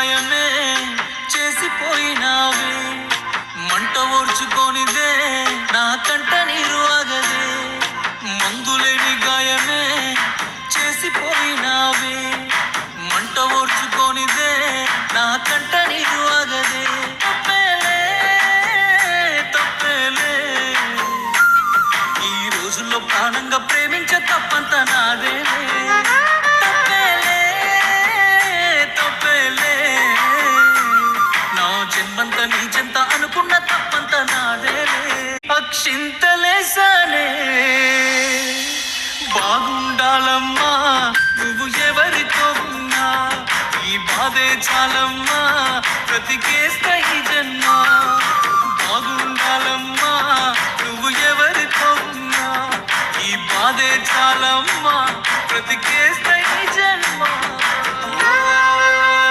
గాయమే చేసిపోయినావే, మంట ఓర్చుకోనిదే నా కంట నీరు ఆగదే. మందులేని గాయమే చేసిపోయినావే, మంట ఓర్చుకోనిదే నా కంట నీరు ఆగదే. తప్పేలే తప్పేలే, ఈ రోజుల్లో ప్రాణంగా ప్రేమించ తప్పంత నాదేలే. తప్పేలే తప్పేలే, నా జన్మంత నీ చెంత అనుకున్న తప్పంత నాదేలే. అక్షింతలేసానే బాగుండాలమ్మా నువ్వు ఎవరితో ఉన్నా, ఈ బాధే చాలమ్మా బ్రతికేస్తా ఈ జన్మ. బాగుండాలమ్మా నువ్వు ఎవరితో ఉన్నా, ఈ బాధే చాలమ్మా బ్రతికేస్తా ఈ జన్మ.